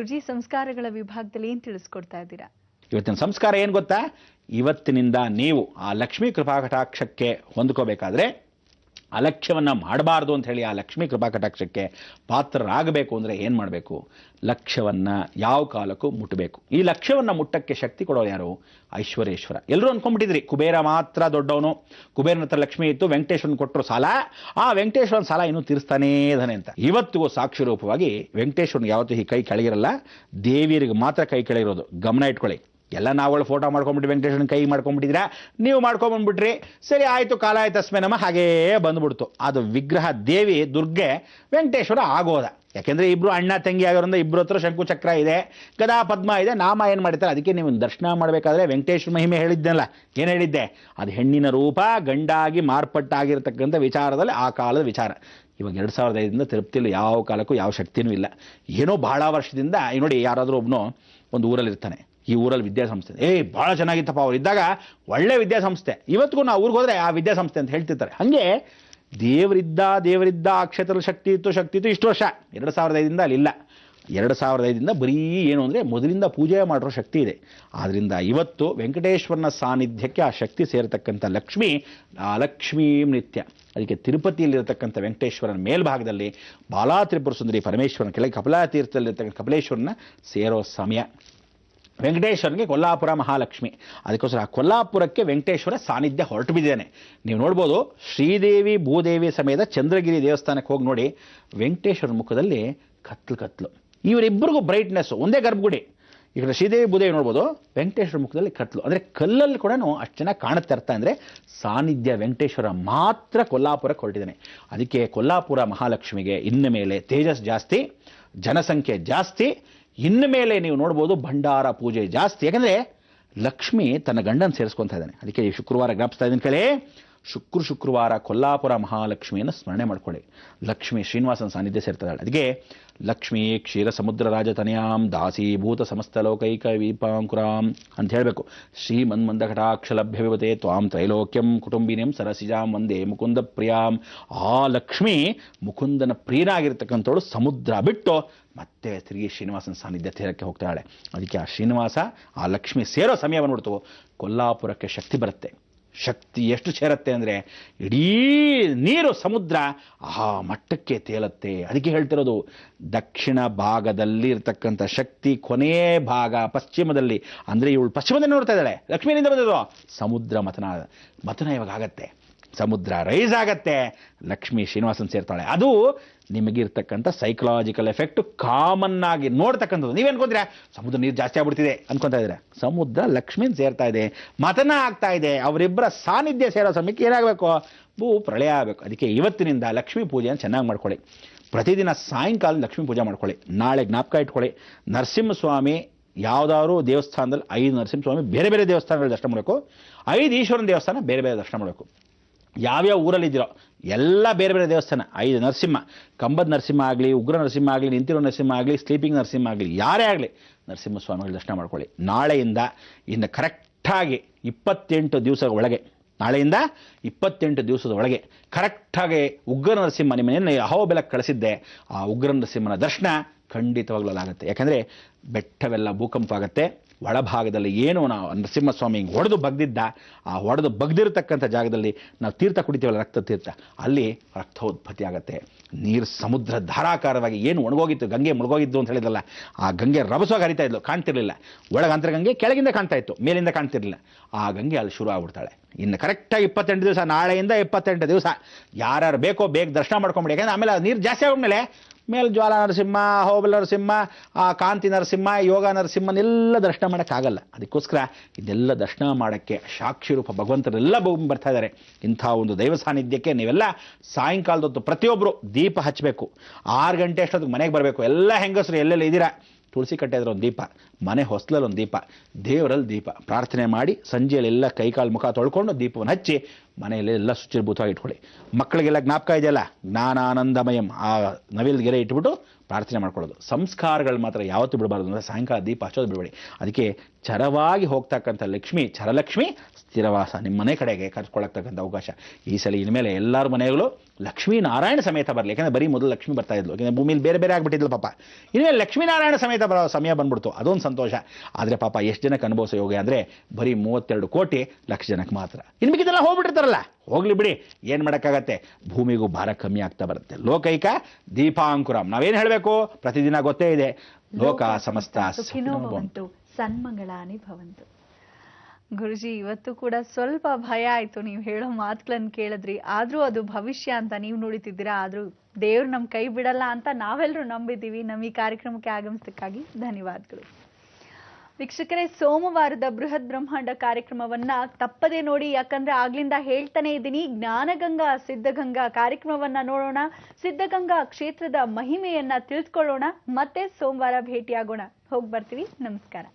ಗುರುಜಿ, ಸಂಸ್ಕಾರಗಳ ವಿಭಾಗದಲ್ಲಿ ಏನು ತಿಳಿಸ್ಕೊಡ್ತಾ ಇದ್ದೀರಾ? ಇವತ್ತಿನ ಸಂಸ್ಕಾರ ಏನು ಗೊತ್ತಾ? ಇವತ್ತಿನಿಂದ ನೀವು ಆ ಲಕ್ಷ್ಮೀ ಕೃಪಾ ಕಟಾಕ್ಷಕ್ಕೆ ಹೊಂದ್ಕೋಬೇಕಾದ್ರೆ ಅಲಕ್ಷ್ಯವನ್ನು ಮಾಡಬಾರ್ದು ಅಂತ ಹೇಳಿ ಆ ಲಕ್ಷ್ಮೀ ಕೃಪಾ ಕಟಾಕ್ಷಕ್ಕೆ ಪಾತ್ರರಾಗಬೇಕು ಅಂದರೆ ಏನು ಮಾಡಬೇಕು? ಲಕ್ಷ್ಯವನ್ನು ಯಾವ ಕಾಲಕ್ಕೂ ಮುಟ್ಟಬೇಕು. ಈ ಲಕ್ಷ್ಯವನ್ನು ಮುಟ್ಟಕ್ಕೆ ಶಕ್ತಿ ಕೊಡೋರು ಯಾರು? ಐಶ್ವರ್ಯೇಶ್ವರ. ಎಲ್ಲರೂ ಅಂದ್ಕೊಂಡ್ಬಿಟ್ಟಿದ್ರಿ ಕುಬೇರ ಮಾತ್ರ ದೊಡ್ಡವನು, ಕುಬೇರನ ಹತ್ರ ಲಕ್ಷ್ಮಿ ಇತ್ತು, ವೆಂಕಟೇಶ್ವರನ್ ಕೊಟ್ಟರು ಸಾಲ, ಆ ವೆಂಕಟೇಶ್ವರನ ಸಾಲ ಇನ್ನೂ ತೀರಿಸ್ತಾನೇ ಇದ್ದಾನೆ ಅಂತ. ಇವತ್ತಿಗೂ ಸಾಕ್ಷಿ ರೂಪವಾಗಿ ವೆಂಕಟೇಶ್ವರನಿಗೆ ಯಾವತ್ತೂ ಈ ಕೈ ಕೆಳಗಿರಲ್ಲ, ದೇವಿಯರಿಗೆ ಮಾತ್ರ ಕೈ ಕೆಳಗಿರೋದು. ಗಮನ ಇಟ್ಕೊಳ್ಳಿ. ಎಲ್ಲ ನಾವುಗಳು ಫೋಟೋ ಮಾಡ್ಕೊಂಡ್ಬಿಟ್ಟು ವೆಂಕಟೇಶ್ವರನ ಕೈ ಮಾಡ್ಕೊಂಡ್ಬಿಟ್ಟಿದ್ದೀರಾ, ನೀವು ಮಾಡ್ಕೊಂಡ್ಬಂದ್ಬಿಟ್ರಿ, ಸರಿ ಆಯಿತು, ಕಾಲ ಆಯ್ತು ತಸ್ಮೆ ನಮ್ಮ ಹಾಗೇ ಬಂದ್ಬಿಡ್ತು. ಅದು ವಿಗ್ರಹ ದೇವಿ ದುರ್ಗೆ, ವೆಂಕಟೇಶ್ವರ ಆಗೋದ. ಯಾಕೆಂದರೆ ಇಬ್ಬರು ಅಣ್ಣ ತಂಗಿ ಆಗಿರೋದ್ರಿಂದ ಇಬ್ಬರು ಹತ್ರ ಶಂಕು ಚಕ್ರ ಇದೆ, ಗದಾ ಪದ್ಮ ಇದೆ, ನಾಮ ಏನು ಮಾಡಿರ್ತಾರೆ. ಅದಕ್ಕೆ ನೀವು ದರ್ಶನ ಮಾಡಬೇಕಾದ್ರೆ ವೆಂಕಟೇಶ್ವರ ಮಹಿಮೆ ಹೇಳಿದ್ದೆನಲ್ಲ, ಏನು ಹೇಳಿದ್ದೆ? ಅದು ಹೆಣ್ಣಿನ ರೂಪ ಗಂಡಾಗಿ ಮಾರ್ಪಟ್ಟಾಗಿರ್ತಕ್ಕಂಥ ವಿಚಾರದಲ್ಲಿ ಆ ಕಾಲದ ವಿಚಾರ. ಇವಾಗ 2005ರಿಂದ ತಿರುಪತಿಯಲ್ಲಿ ಯಾವ ಕಾಲಕ್ಕೂ ಯಾವ ಶಕ್ತಿನೂ ಇಲ್ಲ. ಏನೋ ಬಹಳ ವರ್ಷದಿಂದ ನೋಡಿ, ಯಾರಾದರೂ ಒಬ್ಬನು ಒಂದು ಊರಲ್ಲಿ ಇರ್ತಾನೆ, ಈ ಊರಲ್ಲಿ ವಿದ್ಯಾಸಂಸ್ಥೆ, ಭಾಳ ಚೆನ್ನಾಗಿತ್ತಪ್ಪ, ಅವ್ರು ಇದ್ದಾಗ ಒಳ್ಳೆ ವಿದ್ಯಾಸಂಸ್ಥೆ, ಇವತ್ತಿಗೂ ನಾವು ಊರಿಗೆ ಹೋದರೆ ಆ ವಿದ್ಯಾಸಂಸ್ಥೆ ಅಂತ ಹೇಳ್ತಿರ್ತಾರೆ. ಹಾಗೆ ದೇವರಿದ್ದ ಆ ಕ್ಷೇತ್ರದ ಶಕ್ತಿ ಇತ್ತು ಇಷ್ಟು ವರ್ಷ. 2005ರಿಂದ ಅಲ್ಲಿಲ್ಲ. 2005ದಿಂದ ಬರೀ ಏನು ಅಂದರೆ ಮೊದಲಿಂದ ಪೂಜೆ ಮಾಡಿರೋ ಶಕ್ತಿ ಇದೆ. ಆದ್ದರಿಂದ ಇವತ್ತು ವೆಂಕಟೇಶ್ವರನ ಸಾನ್ನಿಧ್ಯಕ್ಕೆ ಆ ಶಕ್ತಿ ಸೇರತಕ್ಕಂಥ ಲಕ್ಷ್ಮಿ, ಆ ಲಕ್ಷ್ಮೀ ನಿತ್ಯ. ಅದಕ್ಕೆ ತಿರುಪತಿಯಲ್ಲಿರತಕ್ಕಂಥ ವೆಂಕಟೇಶ್ವರನ ಮೇಲ್ಭಾಗದಲ್ಲಿ ಬಾಲಾ ತ್ರಿಪುರ ಸುಂದರಿ ಪರಮೇಶ್ವರನ ಕೆಳಗೆ ಕಪಿಲಾತೀರ್ಥದಲ್ಲಿರ್ತಕ್ಕಂಥ ಕಪಿಲೇಶ್ವರನ ಸೇರೋ ಸಮಯ. ವೆಂಕಟೇಶ್ವರನಿಗೆ ಕೊಲ್ಲಾಪುರ ಮಹಾಲಕ್ಷ್ಮಿ. ಅದಕ್ಕೋಸ್ಕರ ಆ ಕೊಲ್ಲಾಪುರಕ್ಕೆ ವೆಂಕಟೇಶ್ವರ ಸಾನ್ನಿಧ್ಯ ಹೊರಟು ಬಿದ್ದಾನೆ. ನೀವು ನೋಡ್ಬೋದು, ಶ್ರೀದೇವಿ ಭೂದೇವಿ ಸಮೇತ ಚಂದ್ರಗಿರಿ ದೇವಸ್ಥಾನಕ್ಕೆ ಹೋಗಿ ನೋಡಿ, ವೆಂಕಟೇಶ್ವರ ಮುಖದಲ್ಲಿ ಕತ್ಲು. ಇವರಿಬ್ಬರಿಗೂ ಬ್ರೈಟ್ನೆಸ್ಸು, ಒಂದೇ ಗರ್ಭಗುಡಿ. ಈ ಕಡೆ ಶ್ರೀದೇವಿ ಭೂದೇವಿ ನೋಡ್ಬೋದು, ವೆಂಕಟೇಶ್ವರ ಮುಖದಲ್ಲಿ ಕತ್ಲು. ಅಂದರೆ ಕಲ್ಲಲ್ಲಿ ಕೂಡ ಅಷ್ಟು ಚೆನ್ನಾಗಿ ಕಾಣುತ್ತೆ. ಅರ್ಥ ಅಂದರೆ ಸಾನ್ನಿಧ್ಯ ವೆಂಕಟೇಶ್ವರ ಮಾತ್ರ ಕೊಲ್ಲಾಪುರಕ್ಕೆ ಹೊರಟಿದ್ದಾನೆ. ಅದಕ್ಕೆ ಕೊಲ್ಲಾಪುರ ಮಹಾಲಕ್ಷ್ಮಿಗೆ ಇನ್ನು ಮೇಲೆ ತೇಜಸ್ ಜಾಸ್ತಿ, ಜನಸಂಖ್ಯೆ ಜಾಸ್ತಿ. ಇನ್ನು ಮೇಲೆ ನೀವು ನೋಡ್ಬೋದು ಭಂಡಾರ ಪೂಜೆ ಜಾಸ್ತಿ. ಯಾಕಂದರೆ ಲಕ್ಷ್ಮಿ ತನ್ನ ಗಂಡನ ಸೇರಿಸ್ಕೊತಾ ಇದ್ದಾನೆ. ಅದಕ್ಕೆ ಈ ಶುಕ್ರವಾರ ಜ್ಞಾಪಿಸ್ತಾ ಇದ್ದೀನಿ ಕೇಳಿ, ಶುಕ್ರವಾರ ಕೊಲ್ಲಾಪುರ ಮಹಾಲಕ್ಷ್ಮಿಯನ್ನು ಸ್ಮರಣೆ ಮಾಡ್ಕೊಳ್ಳಿ. ಲಕ್ಷ್ಮಿ ಶ್ರೀನಿವಾಸನ ಸಾನ್ನಿಧ್ಯ ಸೇರ್ತಾಳೆ. ಅದಕ್ಕೆ ಲಕ್ಷ್ಮೀ ಕ್ಷೀರ ಸಮುದ್ರ ರಾಜತನಯಾಂ ದಾಸೀಭೂತ ಸಮಸ್ತ ಲೋಕೈಕ ವೀಪಾಂಕುರಾಂ ಅಂತ ಹೇಳಬೇಕು. ಶ್ರೀಮನ್ಮಂದ ಕಟಾಕ್ಷ ಲಭ್ಯ ವಿವತೆ ತ್ವಾಂ ತ್ರೈಲೋಕ್ಯಂ ಕುಟುಂಬಿನಿಂ ಸರಸಿಜಾಂ ವಂದೇ ಮುಕುಂದ ಪ್ರಿಯಾಂ. ಆ ಲಕ್ಷ್ಮಿ ಮುಕುಂದನ ಪ್ರಿಯನಾಗಿರ್ತಕ್ಕಂಥವಳು ಸಮುದ್ರ ಬಿಟ್ಟು ಮತ್ತೆ ತಿರುಗಿ ಶ್ರೀನಿವಾಸನ ಸಾನ್ನಿಧ್ಯ ತೀರಕ್ಕೆ ಹೋಗ್ತಾಳೆ. ಅದಕ್ಕೆ ಆ ಶ್ರೀನಿವಾಸ ಆ ಲಕ್ಷ್ಮಿ ಸೇರೋ ಸಮಯ ಬಂದ್ಬಿಡ್ತು, ಕೊಲ್ಲಾಪುರಕ್ಕೆ ಶಕ್ತಿ ಬರುತ್ತೆ. ಶಕ್ತಿ ಎಷ್ಟು ಸೇರುತ್ತೆ ಅಂದರೆ ಇಡೀ ನೀರು ಸಮುದ್ರ ಆ ಮಟ್ಟಕ್ಕೆ ತೇಲತ್ತೆ. ಅದಕ್ಕೆ ಹೇಳ್ತಿರೋದು, ದಕ್ಷಿಣ ಭಾಗದಲ್ಲಿ ಇರ್ತಕ್ಕಂಥ ಶಕ್ತಿ ಕೊನೆಯ ಭಾಗ ಪಶ್ಚಿಮದಲ್ಲಿ, ಅಂದರೆ ಇವಳು ಪಶ್ಚಿಮದಲ್ಲಿ ನೋಡ್ತಾ ಇದ್ದಾಳೆ, ಲಕ್ಷ್ಮಿಯಿಂದ ಬಂದದು ಸಮುದ್ರ ಮತನ ಇವಾಗ ಆಗತ್ತೆ, ಸಮುದ್ರ ರೈಸ್ ಆಗತ್ತೆ, ಲಕ್ಷ್ಮಿ ಶ್ರೀನಿವಾಸನ್ ಸೇರ್ತಾಳೆ. ಅದು ನಿಮಗಿರ್ತಕ್ಕಂಥ ಸೈಕಲಾಜಿಕಲ್ ಎಫೆಕ್ಟ್ ಕಾಮನ್ ಆಗಿ ನೋಡ್ತಕ್ಕಂಥದ್ದು. ನೀವೇನು ಅನ್ಕೊಂತೀರಾ? ಸಮುದ್ರ ನೀರು ಜಾಸ್ತಿ ಆಗ್ಬಿಡ್ತಿದೆ ಅನ್ಕೊತಾ ಇದ್ದೀರಾ? ಸಮುದ್ರ ಲಕ್ಷ್ಮಿನ ಸೇರ್ತಾ ಇದೆ, ಮತನ ಆಗ್ತಾ ಇದೆ. ಅವರಿಬ್ಬರ ಸಾನ್ನಿಧ್ಯ ಸೇರೋ ಸಮಯಕ್ಕೆ ಏನಾಗಬೇಕು? ಪ್ರಳಯ ಆಗಬೇಕು. ಅದಕ್ಕೆ ಇವತ್ತಿನಿಂದ ಲಕ್ಷ್ಮೀ ಪೂಜೆಯನ್ನು ಚೆನ್ನಾಗಿ ಮಾಡ್ಕೊಳ್ಳಿ. ಪ್ರತಿದಿನ ಸಾಯಂಕಾಲ ಲಕ್ಷ್ಮೀ ಪೂಜೆ ಮಾಡ್ಕೊಳ್ಳಿ. ನಾಳೆ ಜ್ಞಾಪಕ ಇಟ್ಕೊಳ್ಳಿ, ನರಸಿಂಹಸ್ವಾಮಿ ಯಾವುದಾದ್ರು ದೇವಸ್ಥಾನದಲ್ಲಿ 5 ನರಸಿಂಹಸ್ವಾಮಿ ಬೇರೆ ಬೇರೆ ದೇವಸ್ಥಾನಗಳು ದರ್ಶನ ಮಾಡಬೇಕು, 5 ಈಶ್ವರನ ದೇವಸ್ಥಾನ ಬೇರೆ ಬೇರೆ ದರ್ಶನ ಮಾಡಬೇಕು. ಯಾವ್ಯಾವ ಊರಲ್ಲಿದ್ದೀರೋ ಎಲ್ಲ ಬೇರೆ ಬೇರೆ ದೇವಸ್ಥಾನ, 5 ನರಸಿಂಹ, ಕಂಬದ ನರಸಿಂಹ ಆಗಲಿ, ಉಗ್ರ ನರಸಿಂಹ ಆಗಲಿ, ನಿಂತಿರೋ ನರಸಿಂಹ ಆಗಲಿ, ಸ್ಲೀಪಿಂಗ್ ನರಸಿಂಹ ಆಗಲಿ, ಯಾರೇ ಆಗಲಿ ನರಸಿಂಹಸ್ವಾಮಿಗಳು ದರ್ಶನ ಮಾಡ್ಕೊಳ್ಳಿ. ನಾಳೆಯಿಂದ ಇನ್ನು ಕರೆಕ್ಟಾಗಿ 28 ದಿವಸದ ಒಳಗೆ, ನಾಳೆಯಿಂದ 28 ದಿವಸದ ಒಳಗೆ ಕರೆಕ್ಟಾಗಿ ಉಗ್ರ ನರಸಿಂಹ, ನಿಮ್ಮನ್ನೇನು ಅಹೋಬೆಲಕ್ಕೆ ಕಳಿಸಿದ್ದೆ, ಆ ಉಗ್ರ ನರಸಿಂಹನ ದರ್ಶನ ಖಂಡಿತವಾಗ್ಲೂ ಆಗುತ್ತೆ. ಯಾಕಂದರೆ ಬೆಟ್ಟವೆಲ್ಲ ಭೂಕಂಪ ಆಗುತ್ತೆ. ಒಳಭಾಗದಲ್ಲಿ ಏನು ನಾವು ನರಸಿಂಹಸ್ವಾಮಿ ಹೊಡೆದು ಬಗ್ದಿದ್ದ, ಆ ಹೊಡೆದು ಬಗ್ದಿರತಕ್ಕಂಥ ಜಾಗದಲ್ಲಿ ನಾವು ತೀರ್ಥ ಕುಡಿತೀವಲ್ಲ, ರಕ್ತ ತೀರ್ಥ, ಅಲ್ಲಿ ರಕ್ತೋತ್ಪತ್ತಿ ಆಗುತ್ತೆ. ನೀರು ಸಮುದ್ರ ಧಾರಾಕಾರವಾಗಿ ಏನು ಒಣಗೋಗಿತ್ತು, ಗಂಗೆ ಮುಳುಗೋಗಿದ್ದು ಅಂತ ಹೇಳಿದಲ್ಲ, ಆ ಗಂಗೆ ರಭಸವಾಗಿ ಹರಿತಾ ಇದ್ಲು, ಕಾಣ್ತಿರ್ಲಿಲ್ಲ. ಒಳಗೆ ಅಂತರ್ಗಂಗೆ ಕೆಳಗಿಂದ ಕಾಣ್ತಾ ಇತ್ತು, ಮೇಲಿಂದ ಕಾಣ್ತಿರ್ಲಿಲ್ಲ. ಆ ಗಂಗೆ ಅಲ್ಲಿ ಶುರು ಆಗ್ಬಿಡ್ತಾಳೆ. ಇನ್ನು ಕರೆಕ್ಟಾಗಿ 28 ದಿವಸ, ನಾಳೆಯಿಂದ 28 ದಿವಸ ಯಾರ್ಯಾರು ಬೇಕೋ ಬೇಗ ದರ್ಶನ ಮಾಡ್ಕೊಂಬಿಡಿ. ಯಾಕಂದರೆ ಆಮೇಲೆ ನೀರು ಜಾಸ್ತಿ ಆಗೋದ್ಮೇಲೆ ಮೇಲೆ ಜ್ವಾಲ ನರಸಿಂಹ, ಹೋಬಲ ನರಸಿಂಹ, ಕಾಂತಿ ನರಸಿಂಹ, ಯೋಗ ನರಸಿಂಹನೆಲ್ಲ ದರ್ಶನ ಮಾಡೋಕ್ಕಾಗಲ್ಲ. ಅದಕ್ಕೋಸ್ಕರ ಇದೆಲ್ಲ ದರ್ಶನ ಮಾಡೋಕ್ಕೆ ಸಾಕ್ಷಿ ರೂಪ ಭಗವಂತರೆಲ್ಲ ಬರ್ತಾ ಇದ್ದಾರೆ. ಇಂಥ ಒಂದು ದೈವ ಸಾನ್ನಿಧ್ಯಕ್ಕೆ ನೀವೆಲ್ಲ ಸಾಯಂಕಾಲದೊತ್ತು ಪ್ರತಿಯೊಬ್ಬರು ದೀಪ ಹಚ್ಚಬೇಕು. 6 ಗಂಟೆ ಅಷ್ಟೊತ್ತಿಗೆ ಮನೆಗೆ ಬರಬೇಕು. ಎಲ್ಲ ಹೆಂಗಸರು ಎಲ್ಲೆಲ್ಲ ಇದ್ದೀರಾ, ತುಳಸಿ ಕಟ್ಟೆದ್ರೆ ಒಂದು ದೀಪ, ಮನೆ ಹೊಸಲಲ್ಲಿ ಒಂದು ದೀಪ, ದೇವರಲ್ಲಿ ದೀಪ, ಪ್ರಾರ್ಥನೆ ಮಾಡಿ ಸಂಜೆಯಲ್ಲೆಲ್ಲ ಕೈಕಾಲು ಮುಖ ತೊಳ್ಕೊಂಡು ದೀಪವನ್ನು ಹಚ್ಚಿ ಮನೆಯಲ್ಲಿ ಎಲ್ಲ ಶುಚಿರ್ಭೂತವಾಗಿ ಇಟ್ಕೊಳ್ಳಿ. ಮಕ್ಕಳಿಗೆಲ್ಲ ಜ್ಞಾಪಕ ಇದೆಯಲ್ಲ, ಜ್ಞಾನಾನಂದಮಯಂ, ಆ ನವಿಲ್ ಗೆರೆ ಇಟ್ಬಿಟ್ಟು ಪ್ರಾರ್ಥನೆ ಮಾಡ್ಕೊಳ್ಳೋದು. ಸಂಸ್ಕಾರಗಳು ಮಾತ್ರ ಯಾವತ್ತೂ ಬಿಡಬಾರ್ದು ಅಂದರೆ ಸಾಯಂಕಾಲ ದೀಪ ಹಚ್ಚೋದು ಬಿಡಬೇಡಿ. ಅದಕ್ಕೆ ಚರವಾಗಿ ಹೋಗ್ತಕ್ಕಂಥ ಲಕ್ಷ್ಮಿ, ಚರಲಕ್ಷ್ಮಿ ಸ್ಥಿರವಾಸ ನಿಮ್ಮ ಮನೆ ಕಡೆಗೆ ಕರ್ಸ್ಕೊಳ್ಳತಕ್ಕಂಥ ಅವಕಾಶ ಈ ಸಲ ಇನ್ಮೇಲೆ ಎಲ್ಲರ ಮನೆಗಳು ಲಕ್ಷ್ಮೀನಾರಾಯಣ ಸಮೇತ ಬರಲಿ. ಯಾಕಂದರೆ ಬರೀ ಮೊದಲು ಲಕ್ಷ್ಮಿ ಬರ್ತಾ ಇದ್ಲು, ಯಾಕಂದರೆ ಭೂಮಿಲಿ ಬೇರೆ ಬೇರೆ ಆಗ್ಬಿಟ್ಟಿದ್ಲು ಪಾಪ. ಇನ್ಮೇಲೆ ಲಕ್ಷ್ಮೀನಾರಾಯಣ ಸಮೇತ ಬರೋ ಸಮಯ ಬಂದ್ಬಿಡ್ತು, ಅದೊಂದು ಸಂತೋಷ. ಆದರೆ ಪಾಪ ಎಷ್ಟು ಜನಕ್ಕೆ ಅನುಭವಿಸೋ ಯೋಗ ಅಂದರೆ ಬರೀ 32 ಕೋಟಿ ಲಕ್ಷ ಜನಕ್ಕೆ ಮಾತ್ರ. ಇನ್ನು ಮಿಕ್ಕಿದೆಲ್ಲ ಹೋಗ್ಬಿಟ್ಟಿರ್ತಾರಲ್ಲ, ಹೋಗ್ಲಿ ಬಿಡಿ, ಏನು ಮಾಡೋಕ್ಕಾಗತ್ತೆ. ಭೂಮಿಗೂ ಭಾರ ಕಮ್ಮಿ ಆಗ್ತಾ ಬರುತ್ತೆ. ಲೋಕೈಕ ದೀಪಾಂಕುರಂ ನಾವೇನು ಹೇಳಬೇಕು ಪ್ರತಿದಿನ ಗೊತ್ತೇ ಇದೆ, ಲೋಕ ಸಮಸ್ತ ಸುಖಿನೋ ಭವಂತು ಸನ್ಮಂಗಳಾನಿ ಭವಂತು. ಗುರುಜಿ, ಇವತ್ತು ಕೂಡ ಸ್ವಲ್ಪ ಭಯ ಆಯ್ತು ನೀವು ಹೇಳೋ ಮಾತುಗಳನ್ನು ಕೇಳಿದ್ರಿ. ಆದ್ರೂ ಅದು ಭವಿಷ್ಯ ಅಂತ ನೀವು ನುಡಿತಿದ್ದೀರಾ. ಆದ್ರೂ ದೇವ್ರು ನಮ್ ಕೈ ಬಿಡಲ್ಲ ಅಂತ ನಾವೆಲ್ಲರೂ ನಂಬಿದ್ದೀವಿ. ನಮ್ಮ ಈ ಕಾರ್ಯಕ್ರಮಕ್ಕೆ ಆಗಮಿಸಕ್ಕಾಗಿ ಧನ್ಯವಾದಗಳು. ವೀಕ್ಷಕರೇ, ಸೋಮವಾರದ ಬೃಹತ್ ಬ್ರಹ್ಮಾಂಡ ಕಾರ್ಯಕ್ರಮವನ್ನ ತಪ್ಪದೆ ನೋಡಿ. ಯಾಕಂದ್ರೆ ಆಗ್ಲಿಂದ ಹೇಳ್ತಾನೆ ಇದ್ದೀನಿ, ಜ್ಞಾನಗಂಗಾ ಸಿದ್ಧಗಂಗಾ ಕಾರ್ಯಕ್ರಮವನ್ನ ನೋಡೋಣ, ಸಿದ್ಧಗಂಗಾ ಕ್ಷೇತ್ರದ ಮಹಿಮೆಯನ್ನ ತಿಳಿದುಕೊಳ್ಳೋಣ. ಮತ್ತೆ ಸೋಮವಾರ ಭೇಟಿಯಾಗೋಣ. ಹೋಗಿ ಬರ್ತೀವಿ. ನಮಸ್ಕಾರ.